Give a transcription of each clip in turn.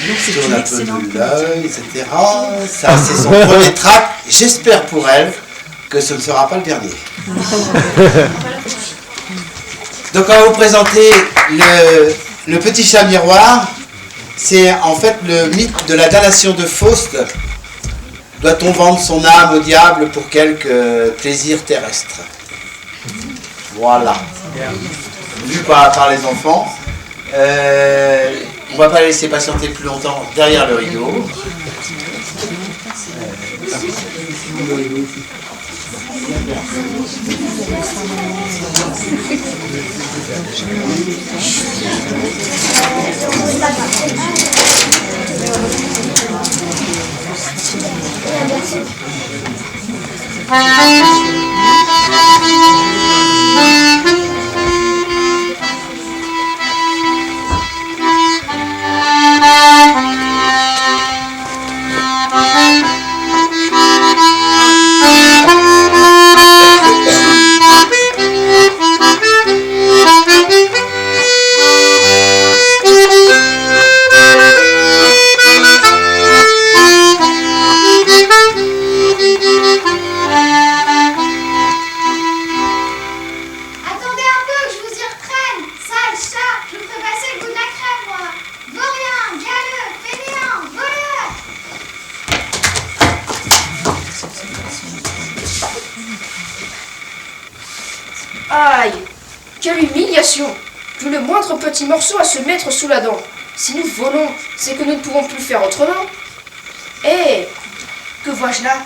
Je tourne un peu de l'œil, etc. Ça, c'est son premier track. J'espère pour elle que ce ne sera pas le dernier. Donc on va vous présenter le petit chat miroir. C'est en fait le mythe de la damnation de Faust. Doit-on vendre son âme au diable pour quelques plaisirs terrestres? Voilà. Vu par les enfants. On ne va pas laisser patienter plus longtemps derrière le rideau. Aïe! Quelle humiliation! Plus le moindre petit morceau à se mettre sous la dent. Si nous volons, c'est que nous ne pourrons plus faire autrement. Hé! Que vois-je là?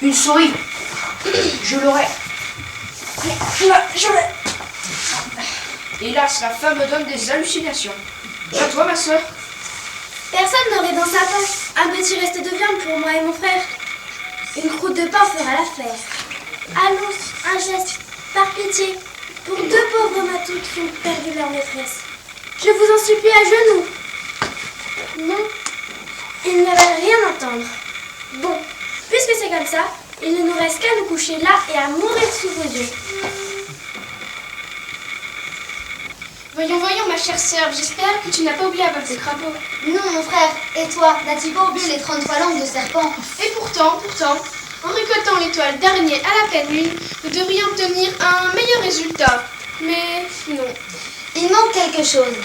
Une souris! Je l'aurai! Là, je l'ai! Hélas, la femme me donne des hallucinations. À toi, ma soeur? Personne n'aurait dans sa poche un petit reste de viande pour moi et mon frère. Une croûte de pain fera l'affaire. Allons, un geste, par pitié, pour deux pauvres matous qui ont perdu leur maîtresse. Je vous en supplie à genoux. Non, ils ne veulent rien entendre. Bon, puisque c'est comme ça, il ne nous reste qu'à nous coucher là et à mourir sous vos yeux. Voyons, voyons, ma chère sœur, j'espère que tu n'as pas oublié la baffe de crapaud. Non, mon frère, et toi, n'as-tu pas oublié les 33 langues de serpent? Et pourtant, en récoltant l'étoile d'araignée à la pleine lune, nous devrions obtenir un meilleur résultat. Mais non. Il manque quelque chose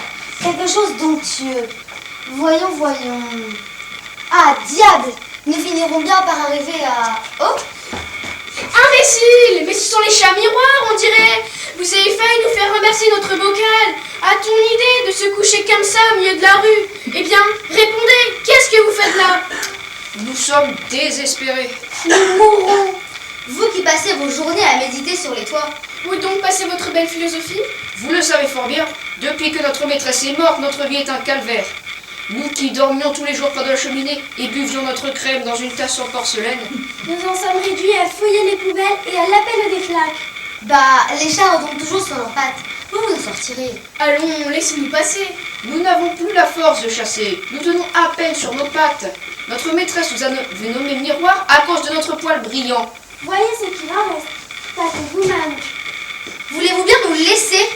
d'onctueux. Voyons, voyons. Ah, diable! Nous finirons bien par arriver à... Oh! Imbécile! Mais ce sont les chats miroirs, on dirait! Vous avez failli nous faire renverser notre bocal! A-t-on idée de se coucher comme ça au milieu de la rue? Eh bien, répondez! Qu'est-ce que vous faites là? Nous sommes désespérés. Nous mourrons! Vous qui passez vos journées à méditer sur les toits. Où est donc passée votre belle philosophie? Vous le savez fort bien, depuis que notre maîtresse est morte, notre vie est un calvaire. Nous qui dormions tous les jours près de la cheminée et buvions notre crème dans une tasse en porcelaine. Nous en sommes réduits à fouiller les poubelles et à l'appel des flaques. Bah, les chats retombent toujours sur leurs pattes. Vous vous en sortirez. Allons, laissez-nous passer. Nous n'avons plus la force de chasser. Nous tenons à peine sur nos pattes. Notre maîtresse nous a nommé miroir à cause de notre poil brillant. Voyez ce qu'il en reste. Tâchez vous-même. Voulez-vous bien nous laisser?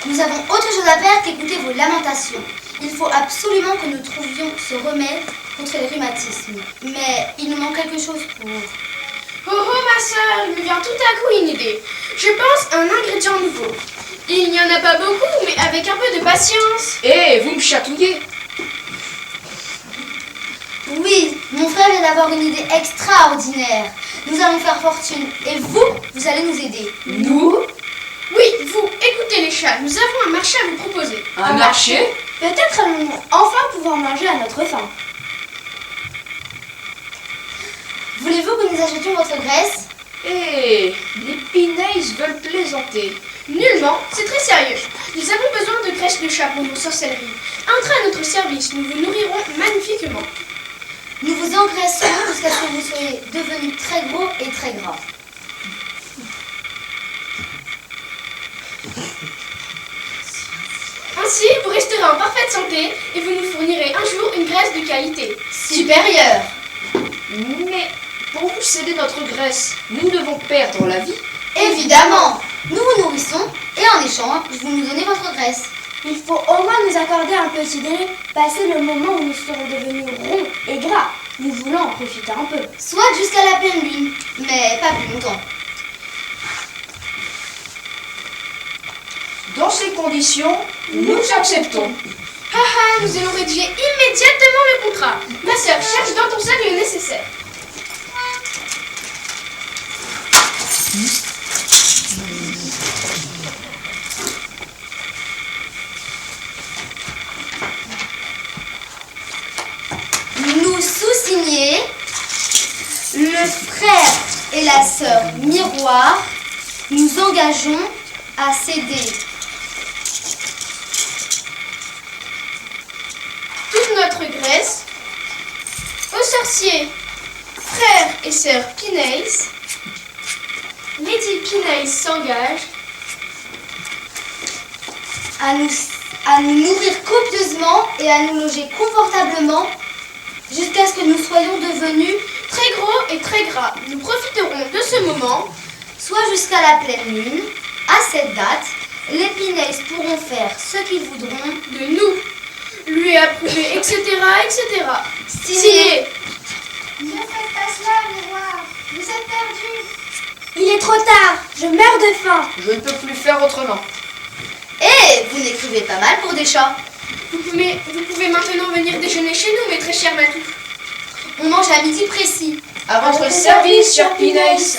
Nous avons autre chose à faire qu'écouter vos lamentations. Il faut absolument que nous trouvions ce remède contre les rhumatismes. Mais il nous manque quelque chose pour... Oh oh ma soeur, il me vient tout à coup une idée. Je pense à un ingrédient nouveau. Il n'y en a pas beaucoup, mais avec un peu de patience. Eh, vous me chatouillez. Oui, mon frère vient d'avoir une idée extraordinaire. Nous allons faire fortune et vous allez nous aider. Nous? Oui, vous, écoutez les chats, nous avons un marché à vous proposer. Un marché? Peut-être allons-nous enfin pouvoir manger à notre faim. Voulez-vous que nous achetions votre graisse? Eh, les Pinays veulent plaisanter. Nullement, c'est très sérieux. Nous avons besoin de graisse de chat pour nos sorcelleries. Entrez à notre service, nous vous nourrirons magnifiquement. Nous vous engraisserons jusqu'à ce que vous soyez devenus très gros et très gras. Ainsi, vous resterez en parfaite santé et vous nous fournirez un jour une graisse de qualité supérieure. Mais pour vous céder notre graisse, nous devons perdre la vie. Évidemment, nous vous nourrissons et en échange, vous nous donnez votre graisse. Il faut au moins nous accorder un petit délai, passer le moment où nous serons devenus ronds et gras. Nous voulons en profiter un peu. Soit jusqu'à la pleine lune, mais pas plus longtemps. Dans ces conditions, nous acceptons. Haha, nous allons rédiger immédiatement le contrat. Ma sœur, cherche dans ton sac le nécessaire. Nous sous-signés, le frère et la sœur Miroir, nous engageons à céder Toute notre Grèce aux sorciers, frères et sœurs Pineis. Lady Pineis s'engage à nous nourrir copieusement et à nous loger confortablement jusqu'à ce que nous soyons devenus, très gros et très gras. Nous profiterons de ce moment. soit jusqu'à la pleine lune. À cette date, les Pineis pourront faire ce qu'ils voudront. De nous, lui approuver, etc., etc. Signé. Ne faites pas cela, Miroir. Vous êtes perdus. Il est trop tard. Je meurs de faim. Je ne peux plus faire autrement. Et vous n'écrivez pas mal pour des chats. Vous pouvez maintenant venir déjeuner chez nous, mes très chers matous. On mange à midi précis. À votre service, cher Pineis.